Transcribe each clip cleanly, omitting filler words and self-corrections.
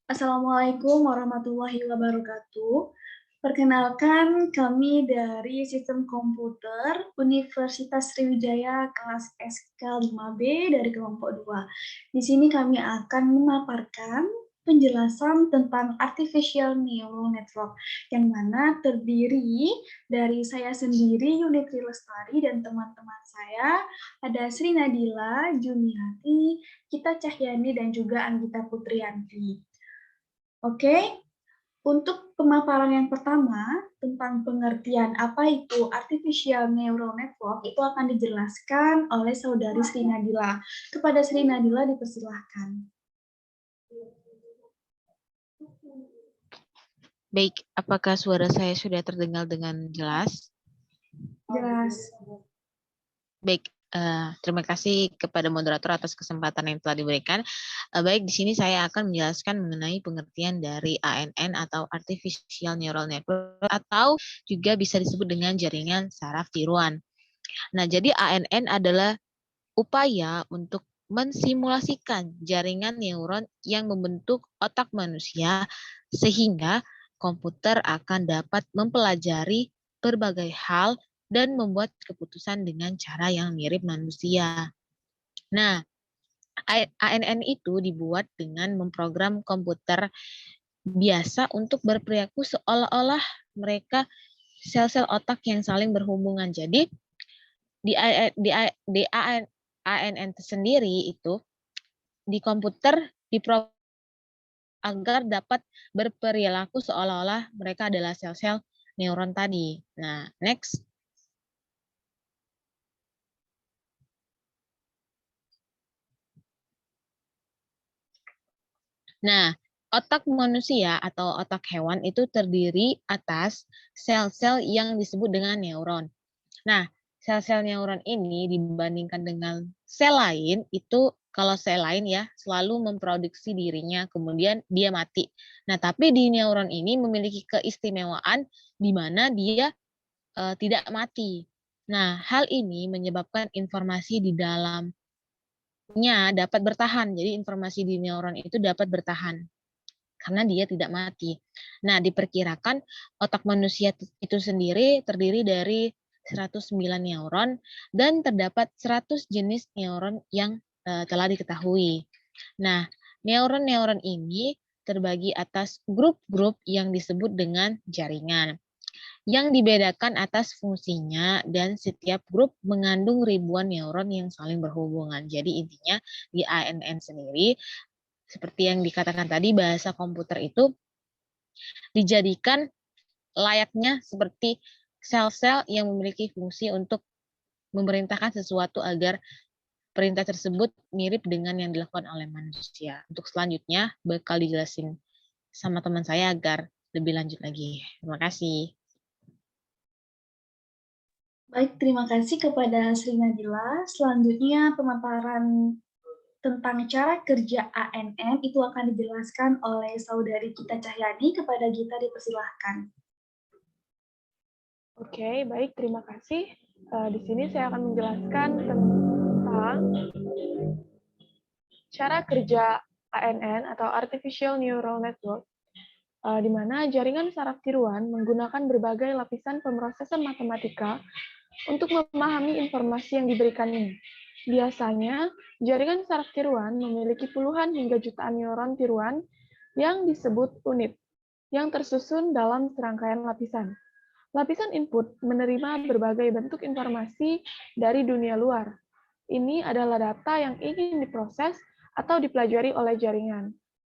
Assalamualaikum warahmatullahi wabarakatuh. Perkenalkan, kami dari Sistem Komputer Universitas Sriwijaya kelas SK5B dari kelompok 2. Di sini kami akan memaparkan penjelasan tentang Artificial Neural Network, yang mana terdiri dari saya sendiri, Yunitri Lestari, dan teman-teman saya, ada Sri Nadila, Juniati, Kita Cahyani, dan juga Anggita Putriyanti. Oke, untuk pemaparan yang pertama tentang pengertian apa itu Artificial Neural Network itu akan dijelaskan oleh Saudari Sri Nadila. Kepada Sri Nadila dipersilahkan. Baik, apakah suara saya sudah terdengar dengan jelas? Jelas. Baik, terima kasih kepada moderator atas kesempatan yang telah diberikan. Baik, di sini saya akan menjelaskan mengenai pengertian dari ANN atau Artificial Neural Network atau juga bisa disebut dengan jaringan saraf tiruan. Nah, jadi ANN adalah upaya untuk mensimulasikan jaringan neuron yang membentuk otak manusia sehingga komputer akan dapat mempelajari berbagai hal dan membuat keputusan dengan cara yang mirip manusia. Nah, ANN itu dibuat dengan memprogram komputer biasa untuk berperilaku seolah-olah mereka sel-sel otak yang saling berhubungan. Jadi, di ANN sendiri itu di komputer diprogram agar dapat berperilaku seolah-olah mereka adalah sel-sel neuron tadi. Nah, next. Nah, otak manusia atau otak hewan itu terdiri atas sel-sel yang disebut dengan neuron. Nah, sel-sel neuron ini dibandingkan dengan sel lain, itu kalau sel lain ya selalu memproduksi dirinya, kemudian dia mati. Nah, tapi di neuron ini memiliki keistimewaan di mana dia tidak mati. Nah, hal ini menyebabkan informasi di dalamnya dapat bertahan. Jadi informasi di neuron itu dapat bertahan karena dia tidak mati. Nah, diperkirakan otak manusia itu sendiri terdiri dari 109 neuron dan terdapat 100 jenis neuron yang telah diketahui. Nah, neuron-neuron ini terbagi atas grup-grup yang disebut dengan jaringan, yang dibedakan atas fungsinya dan setiap grup mengandung ribuan neuron yang saling berhubungan. Jadi intinya di ANN sendiri, seperti yang dikatakan tadi, bahasa komputer itu dijadikan layaknya seperti sel-sel yang memiliki fungsi untuk memerintahkan sesuatu agar perintah tersebut mirip dengan yang dilakukan oleh manusia. Untuk selanjutnya bakal dijelasin sama teman saya agar lebih lanjut lagi. Terima kasih. Baik, terima kasih kepada Sri Nadila. Selanjutnya pemaparan tentang cara kerja ANN itu akan dijelaskan oleh Saudari Kita Cahyani. Kepada Gita dipersilahkan. Oke, baik, terima kasih. Di sini saya akan menjelaskan tentang cara kerja ANN atau Artificial Neural Network, di mana jaringan saraf tiruan menggunakan berbagai lapisan pemrosesan matematika untuk memahami informasi yang diberikannya. Biasanya, jaringan saraf tiruan memiliki puluhan hingga jutaan neuron tiruan yang disebut unit, yang tersusun dalam serangkaian lapisan. Lapisan input menerima berbagai bentuk informasi dari dunia luar. Ini adalah data yang ingin diproses atau dipelajari oleh jaringan.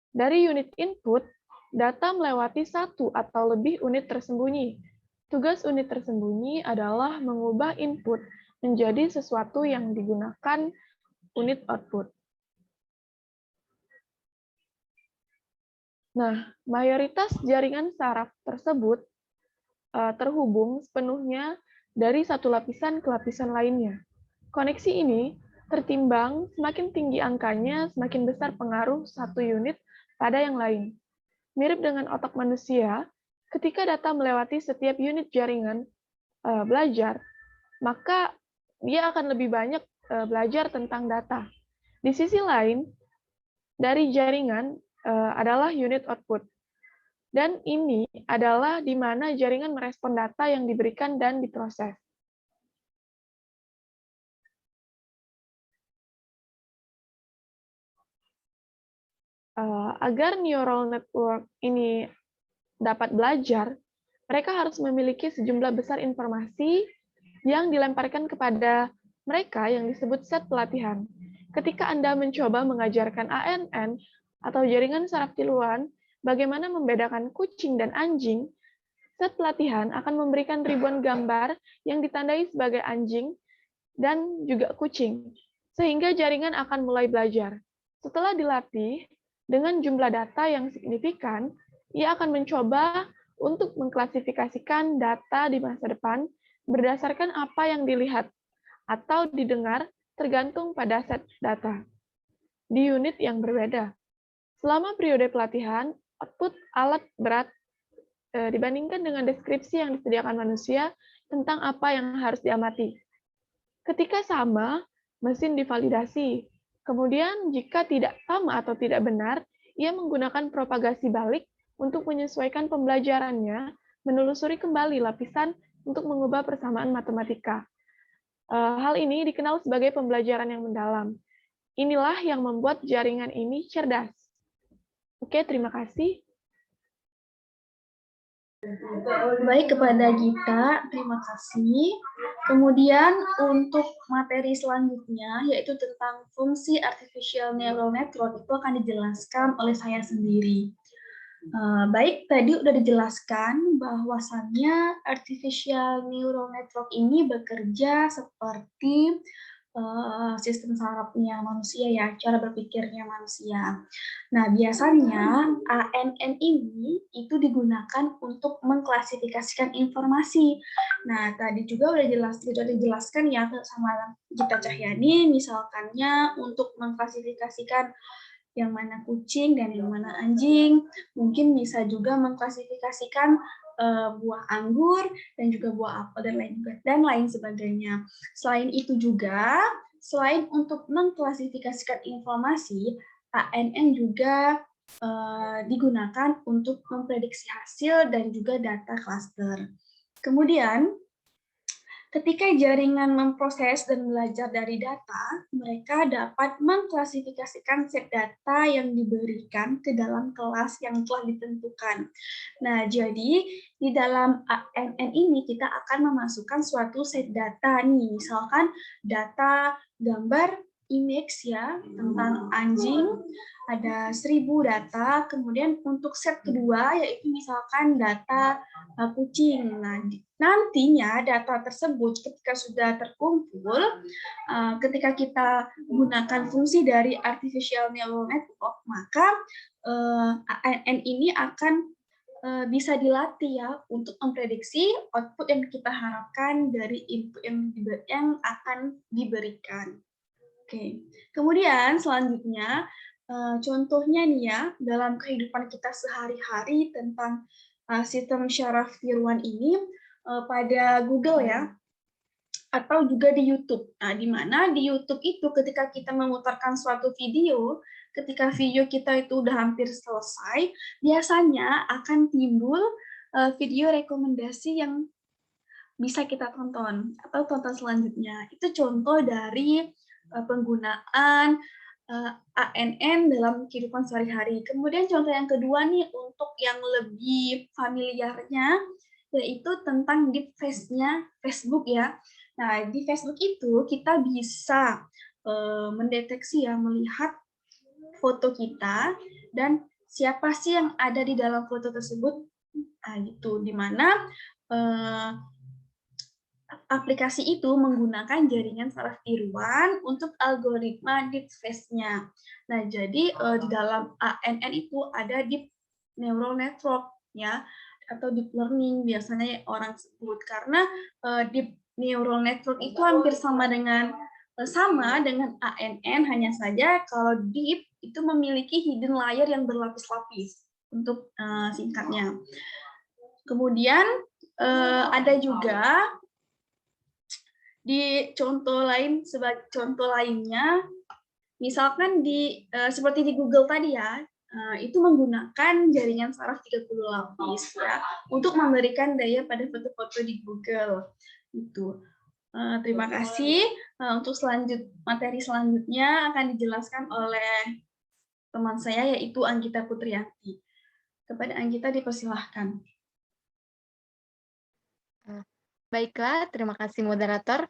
Dari unit input, data melewati satu atau lebih unit tersembunyi. Tugas unit tersembunyi adalah mengubah input menjadi sesuatu yang digunakan unit output. Nah, mayoritas jaringan saraf tersebut terhubung sepenuhnya dari satu lapisan ke lapisan lainnya. Koneksi ini tertimbang semakin tinggi angkanya, semakin besar pengaruh satu unit pada yang lain. Mirip dengan otak manusia, ketika data melewati setiap unit jaringan belajar, maka dia akan lebih banyak belajar tentang data. Di sisi lain, dari jaringan adalah unit output. Dan ini adalah di mana jaringan merespon data yang diberikan dan diproses. Agar neural network ini dapat belajar, mereka harus memiliki sejumlah besar informasi yang dilemparkan kepada mereka yang disebut set pelatihan. Ketika Anda mencoba mengajarkan ANN atau jaringan saraf tiluan bagaimana membedakan kucing dan anjing, set pelatihan akan memberikan ribuan gambar yang ditandai sebagai anjing dan juga kucing, sehingga jaringan akan mulai belajar. Setelah dilatih, dengan jumlah data yang signifikan, ia akan mencoba untuk mengklasifikasikan data di masa depan berdasarkan apa yang dilihat atau didengar tergantung pada set data di unit yang berbeda. Selama periode pelatihan, output alat berat dibandingkan dengan deskripsi yang disediakan manusia tentang apa yang harus diamati. Ketika sama, mesin divalidasi. Kemudian, jika tidak sama atau tidak benar, ia menggunakan propagasi balik untuk menyesuaikan pembelajarannya, menelusuri kembali lapisan untuk mengubah persamaan matematika. Hal ini dikenal sebagai pembelajaran yang mendalam. Inilah yang membuat jaringan ini cerdas. Oke, terima kasih. Baik, kepada Gita, terima kasih. Kemudian untuk materi selanjutnya, yaitu tentang fungsi artificial neural network, itu akan dijelaskan oleh saya sendiri. Baik, tadi sudah dijelaskan bahwasannya artificial neural network ini bekerja seperti sistem sarafnya manusia ya, cara berpikirnya manusia. Nah, biasanya ANN ini itu digunakan untuk mengklasifikasikan informasi. Nah, tadi juga sudah dijelaskan ya sama Gita Cahyani, misalkannya untuk mengklasifikasikan yang mana kucing dan yang mana anjing, mungkin bisa juga mengklasifikasikan buah anggur dan juga buah apel dan lain sebagainya. Selain itu juga, selain untuk mengklasifikasikan informasi, ANN juga digunakan untuk memprediksi hasil dan juga data klaster. Kemudian, ketika jaringan memproses dan belajar dari data, mereka dapat mengklasifikasikan set data yang diberikan ke dalam kelas yang telah ditentukan. Nah, jadi di dalam ANN ini kita akan memasukkan suatu set data nih, misalkan data gambar image ya tentang anjing, ada 1000 data, kemudian untuk set kedua yaitu misalkan data kucing. Nah, nantinya data tersebut ketika sudah terkumpul, ketika kita gunakan fungsi dari artificial neural network, maka ANN ini akan bisa dilatih ya untuk memprediksi output yang kita harapkan dari input yang akan diberikan. Oke, kemudian selanjutnya contohnya nih ya dalam kehidupan kita sehari-hari tentang sistem syaraf tiruan ini pada Google ya, atau juga di YouTube. Nah, di mana di YouTube itu ketika kita memutarkan suatu video, ketika video kita itu udah hampir selesai, biasanya akan timbul video rekomendasi yang bisa kita tonton atau tonton selanjutnya. Itu contoh dari penggunaan ANN dalam kehidupan sehari-hari. Kemudian contoh yang kedua nih untuk yang lebih familiarnya yaitu tentang deep face-nya Facebook ya. Nah, di Facebook itu kita bisa mendeteksi ya, melihat foto kita dan siapa sih yang ada di dalam foto tersebut. Nah, gitu, di mana aplikasi itu menggunakan jaringan saraf tiruan untuk algoritma deep face-nya. Nah, jadi di dalam ANN itu ada deep neural network ya, atau deep learning biasanya orang sebut, karena deep neural network itu hampir sama dengan ANN, hanya saja kalau deep itu memiliki hidden layer yang berlapis-lapis untuk singkatnya. Kemudian ada juga di contoh lain, sebagai contoh lainnya, misalkan seperti di Google tadi ya, Itu menggunakan jaringan saraf 30 lapis ya untuk memberikan daya pada foto-foto di Google. Itu. Terima kasih. Untuk materi selanjutnya akan dijelaskan oleh teman saya yaitu Anggita Putriyanti. Kepada Anggita dipersilahkan. Baiklah, terima kasih moderator.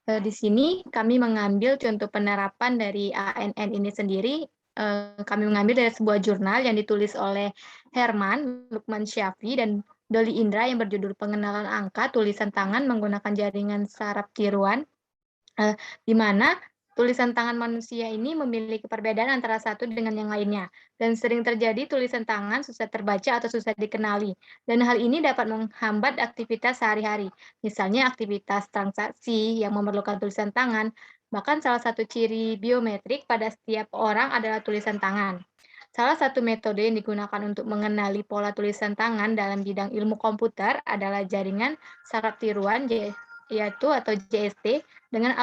Di sini kami mengambil contoh penerapan dari ANN ini sendiri. Kami mengambil dari sebuah jurnal yang ditulis oleh Herman, Lukman Syafi, dan Doli Indra yang berjudul Pengenalan Angka Tulisan Tangan Menggunakan Jaringan Saraf Tiruan, di mana tulisan tangan manusia ini memiliki perbedaan antara satu dengan yang lainnya, dan sering terjadi tulisan tangan susah terbaca atau susah dikenali, dan hal ini dapat menghambat aktivitas sehari-hari, misalnya aktivitas transaksi yang memerlukan tulisan tangan. Bahkan salah satu ciri biometrik pada setiap orang adalah tulisan tangan. Salah satu metode yang digunakan untuk mengenali pola tulisan tangan dalam bidang ilmu komputer adalah jaringan saraf tiruan, yaitu atau JST, dengan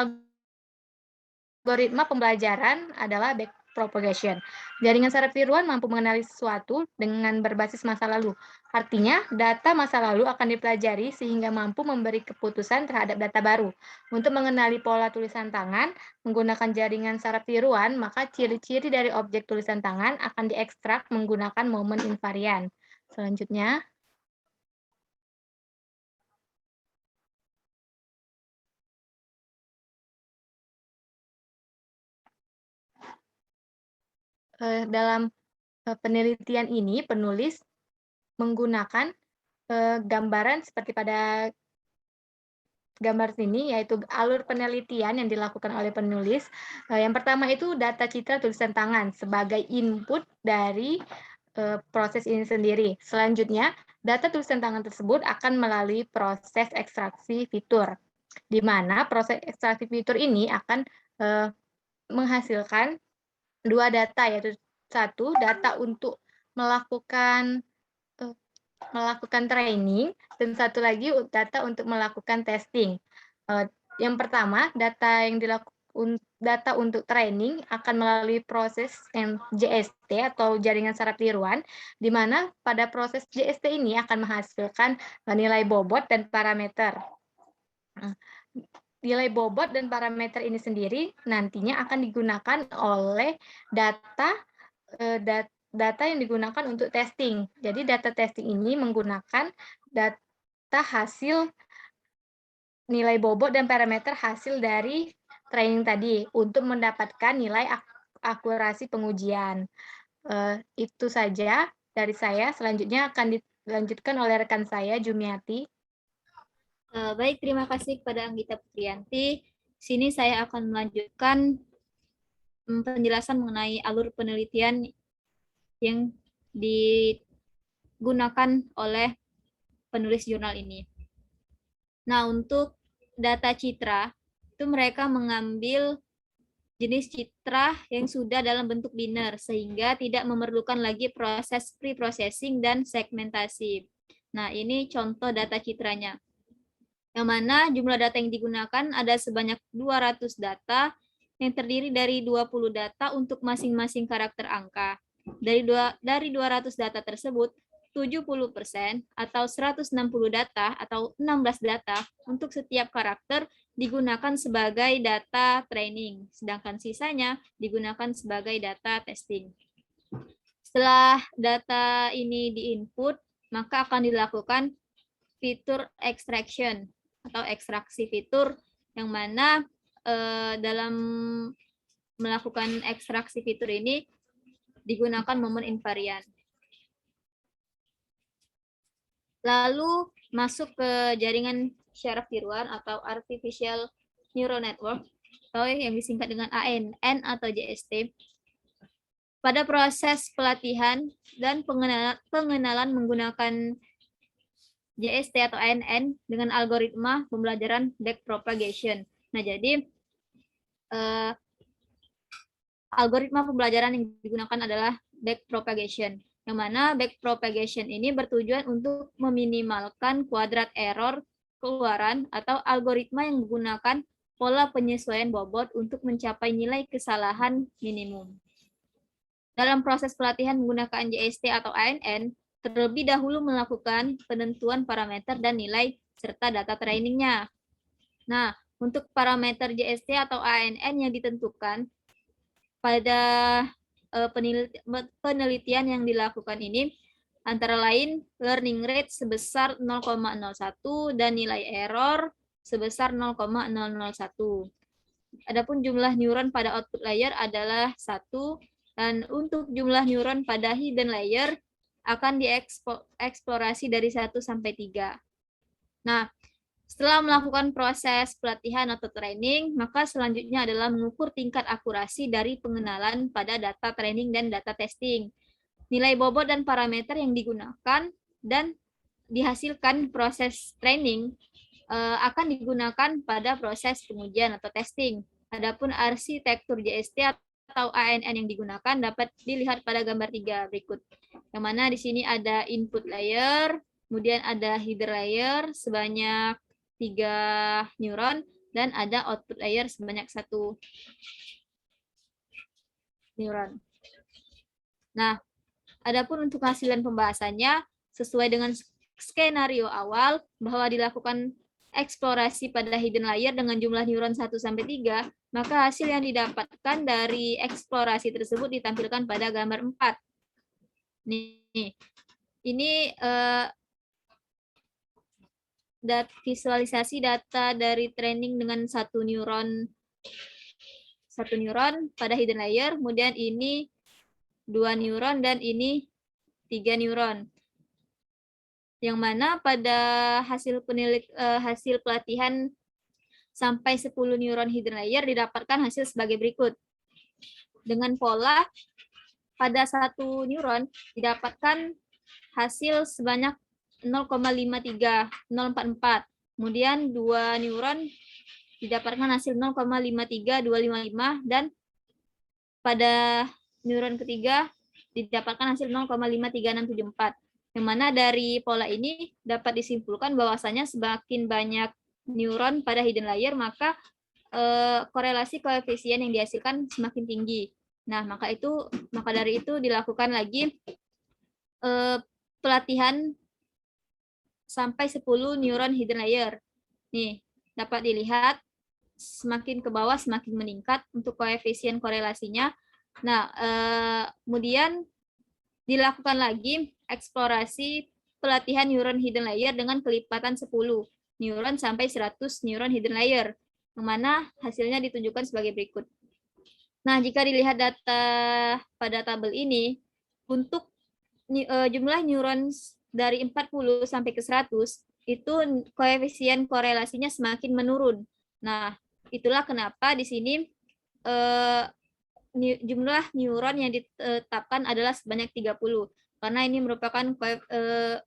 algoritma pembelajaran adalah backpropagation. Jaringan saraf tiruan mampu mengenali sesuatu dengan berbasis masa lalu. Artinya, data masa lalu akan dipelajari sehingga mampu memberi keputusan terhadap data baru. Untuk mengenali pola tulisan tangan menggunakan jaringan saraf tiruan, maka ciri-ciri dari objek tulisan tangan akan diekstrak menggunakan momen invarian. Selanjutnya, dalam penelitian ini penulis menggunakan gambaran seperti pada gambar sini, yaitu alur penelitian yang dilakukan oleh penulis. Yang pertama itu data citra tulisan tangan sebagai input dari proses ini sendiri. Selanjutnya, data tulisan tangan tersebut akan melalui proses ekstraksi fitur, di mana proses ekstraksi fitur ini akan menghasilkan dua data, yaitu satu data untuk melakukan training, dan satu lagi data untuk melakukan testing. Yang pertama, data untuk training akan melalui proses JST atau jaringan saraf tiruan, di mana pada proses JST ini akan menghasilkan nilai bobot dan parameter. Nilai bobot dan parameter ini sendiri nantinya akan digunakan oleh data yang digunakan untuk testing. Jadi data testing ini menggunakan data hasil nilai bobot dan parameter hasil dari training tadi untuk mendapatkan nilai akurasi pengujian. Itu saja dari saya. Selanjutnya akan dilanjutkan oleh rekan saya, Jumiati. Baik, terima kasih kepada Anggita Putriyanti. Sini saya akan melanjutkan penjelasan mengenai alur penelitian yang digunakan oleh penulis jurnal ini. Nah, untuk data citra, itu mereka mengambil jenis citra yang sudah dalam bentuk biner, sehingga tidak memerlukan lagi proses pre-processing dan segmentasi. Nah, ini contoh data citranya. Yang mana jumlah data yang digunakan ada sebanyak 200 data yang terdiri dari 20 data untuk masing-masing karakter angka. Dari 200 data tersebut, 70% atau 160 data atau 16 data untuk setiap karakter digunakan sebagai data training, sedangkan sisanya digunakan sebagai data testing. Setelah data ini diinput, maka akan dilakukan fitur extraction atau ekstraksi fitur, yang mana dalam melakukan ekstraksi fitur ini digunakan momen invarian. Lalu masuk ke jaringan syaraf tiruan atau artificial neural network, atau yang disingkat dengan ANN atau JST. Pada proses pelatihan dan pengenalan menggunakan JST atau ANN dengan algoritma pembelajaran backpropagation. Nah, jadi algoritma pembelajaran yang digunakan adalah backpropagation, yang mana backpropagation ini bertujuan untuk meminimalkan kuadrat error keluaran atau algoritma yang menggunakan pola penyesuaian bobot untuk mencapai nilai kesalahan minimum. dalam proses pelatihan menggunakan JST atau ANN, terlebih dahulu melakukan penentuan parameter dan nilai serta data trainingnya. Nah, untuk parameter JST atau ANN yang ditentukan pada penelitian yang dilakukan ini antara lain learning rate sebesar 0,01 dan nilai error sebesar 0,001. Adapun jumlah neuron pada output layer adalah 1 dan untuk jumlah neuron pada hidden layer akan dieksplorasi dari 1 sampai 3. Nah, setelah melakukan proses pelatihan atau training, maka selanjutnya adalah mengukur tingkat akurasi dari pengenalan pada data training dan data testing. Nilai bobot dan parameter yang digunakan dan dihasilkan proses training akan digunakan pada proses pengujian atau testing. Adapun arsitektur JST atau ANN yang digunakan dapat dilihat pada gambar 3 berikut. Yang mana di sini ada input layer, kemudian ada header layer sebanyak 3 neuron, dan ada output layer sebanyak 1 neuron. Nah, adapun untuk hasil dan pembahasannya, sesuai dengan skenario awal bahwa dilakukan eksplorasi pada hidden layer dengan jumlah neuron 1-3, maka hasil yang didapatkan dari eksplorasi tersebut ditampilkan pada gambar 4. Nih, ini visualisasi data dari training dengan satu neuron pada hidden layer, kemudian ini 2 neuron dan ini 3 neuron. Yang mana pada hasil pelatihan sampai 10 neuron hidden layer didapatkan hasil sebagai berikut. Dengan pola pada 1 neuron didapatkan hasil sebanyak 0,53, 044. Kemudian 2 neuron didapatkan hasil 0,53255 dan pada neuron ketiga didapatkan hasil 0,53674. Yang mana dari pola ini dapat disimpulkan bahwasanya semakin banyak neuron pada hidden layer maka korelasi koefisien yang dihasilkan semakin tinggi. Nah, maka dari itu dilakukan lagi pelatihan sampai 10 neuron hidden layer. Nih, dapat dilihat semakin ke bawah semakin meningkat untuk koefisien korelasinya. Nah, kemudian dilakukan lagi eksplorasi pelatihan neuron hidden layer dengan kelipatan 10 neuron sampai 100 neuron hidden layer, yang mana hasilnya ditunjukkan sebagai berikut. Nah, jika dilihat data pada tabel ini, untuk jumlah neuron dari 40 sampai ke 100, itu koefisien korelasinya semakin menurun. Nah, itulah kenapa di sini jumlah neuron yang ditetapkan adalah sebanyak 30. Karena ini merupakan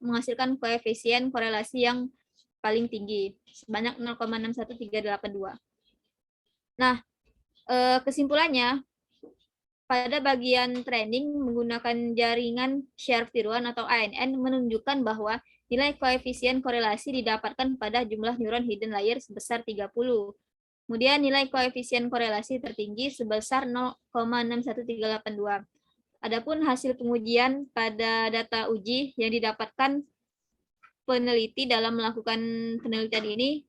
menghasilkan koefisien korelasi yang paling tinggi, sebanyak 0,61382. Nah, kesimpulannya, pada bagian training menggunakan jaringan shared tiruan atau ANN menunjukkan bahwa nilai koefisien korelasi didapatkan pada jumlah neuron hidden layer sebesar 30. Kemudian nilai koefisien korelasi tertinggi sebesar 0,61382. Adapun hasil pengujian pada data uji yang didapatkan peneliti dalam melakukan penelitian ini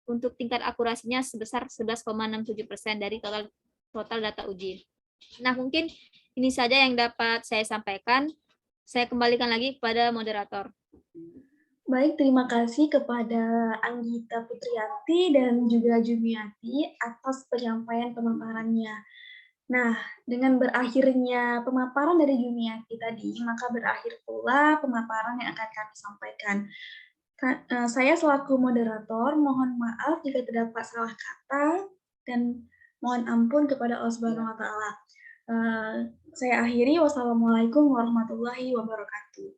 untuk tingkat akurasinya sebesar 11,67% dari total data uji. Nah, mungkin ini saja yang dapat saya sampaikan. Saya kembalikan lagi kepada moderator. Baik, terima kasih kepada Anggita Putriyanti dan juga Jumiati atas penyampaian pemaparannya. Nah, dengan berakhirnya pemaparan dari Jumiati tadi, maka berakhir pula pemaparan yang akan kami sampaikan. Saya selaku moderator, mohon maaf jika terdapat salah kata dan mohon ampun kepada Allah Subhanahu wa Ta'ala. Saya akhiri, wassalamualaikum warahmatullahi wabarakatuh.